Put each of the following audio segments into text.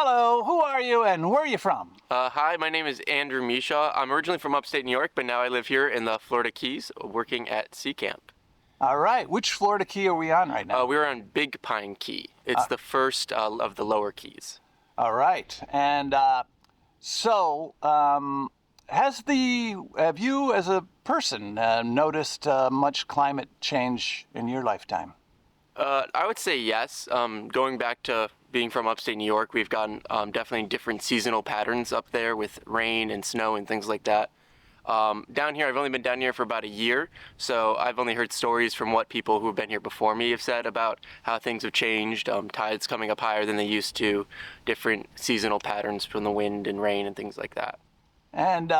Hello, who are you and where are you from? Hi, my name is Andrew Meashaw. I'm originally from upstate New York, but now I live here in the Florida Keys, working at Sea Camp. All right, which Florida Key are we on right now? We're on Big Pine Key. It's the first of the lower keys. All right, and have you as a person noticed much climate change in your lifetime? I would say yes. Going back to being from upstate New York, we've gotten definitely different seasonal patterns up there with rain and snow and things like that. Down here, I've only been down here for about a year, so I've only heard stories from what people who have been here before me have said about how things have changed, tides coming up higher than they used to, different seasonal patterns from the wind and rain and things like that. And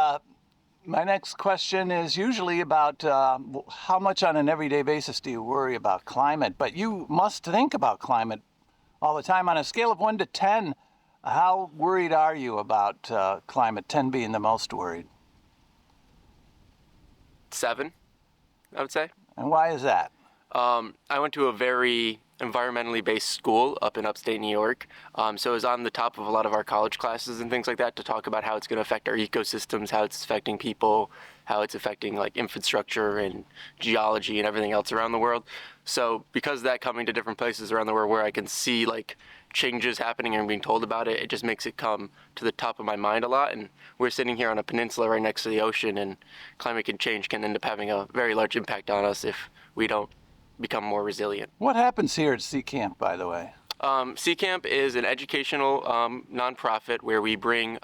my next question is usually about how much on an everyday basis do you worry about climate? But you must think about climate all the time. On a scale of 1 to 10, how worried are you about climate, 10 being the most worried? 7, I would say. And why is that? I went to a very environmentally based school up in upstate New York, so it was on the top of a lot of our college classes and things like that to talk about how it's going to affect our ecosystems, how it's affecting people, how it's affecting like infrastructure and geology and everything else around the world. So because of that, coming to different places around the world where I can see like changes happening and being told about it, it just makes it come to the top of my mind a lot. And we're sitting here on a peninsula right next to the ocean, and climate change can end up having a very large impact on us if we don't become more resilient. What happens here at Sea Camp, by the way? Sea Camp is an educational nonprofit where we bring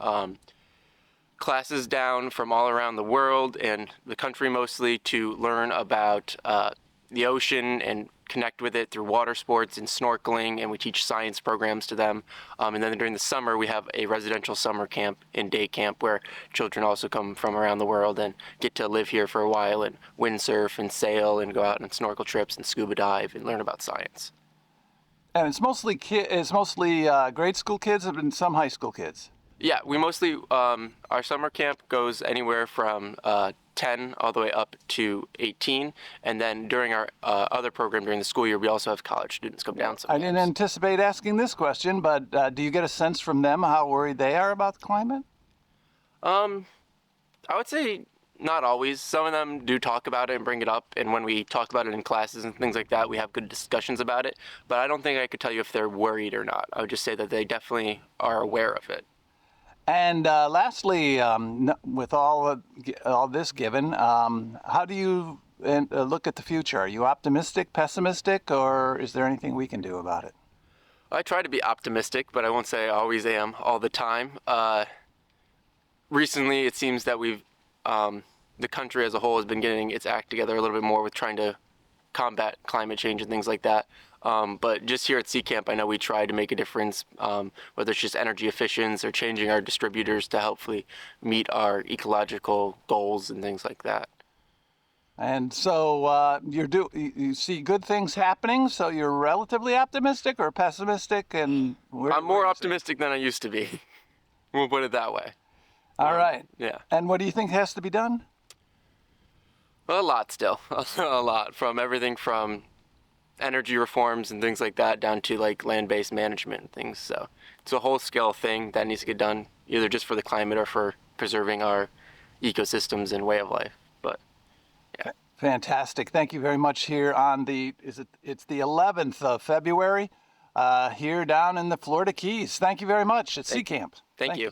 classes down from all around the world and the country mostly to learn about the ocean and connect with it through water sports and snorkeling, and we teach science programs to them. And then during the summer, we have a residential summer camp and day camp where children also come from around the world and get to live here for a while and windsurf and sail and go out on snorkel trips and scuba dive and learn about science. And it's mostly grade school kids and some high school kids. Yeah, we mostly, our summer camp goes anywhere from 10 all the way up to 18. And then during our other program during the school year, we also have college students come down sometimes. I didn't anticipate asking this question, but do you get a sense from them how worried they are about the climate? I would say not always. Some of them do talk about it and bring it up. And when we talk about it in classes and things like that, we have good discussions about it. But I don't think I could tell you if they're worried or not. I would just say that they definitely are aware of it. And lastly, with all this given, how do you look at the future? Are you optimistic, pessimistic, or is there anything we can do about it? I try to be optimistic, but I won't say I always am all the time. Recently, it seems that the country as a whole has been getting its act together a little bit more with trying to combat climate change and things like that. But just here at Sea Camp, I know we try to make a difference, whether it's just energy efficiency or changing our distributors to hopefully meet our ecological goals and things like that. And so you see good things happening, so you're relatively optimistic or pessimistic? And I'm more optimistic than I used to be. We'll put it that way. All right. Yeah. And what do you think has to be done? Well, a lot still. A lot. From everything from energy reforms and things like that down to like land-based management and things. So it's a whole scale thing that needs to get done, either just for the climate or for preserving our ecosystems and way of life. But yeah. Fantastic. Thank you very much here on it's the 11th of February here down in the Florida Keys. Thank you very much at Sea Camp. Thank you.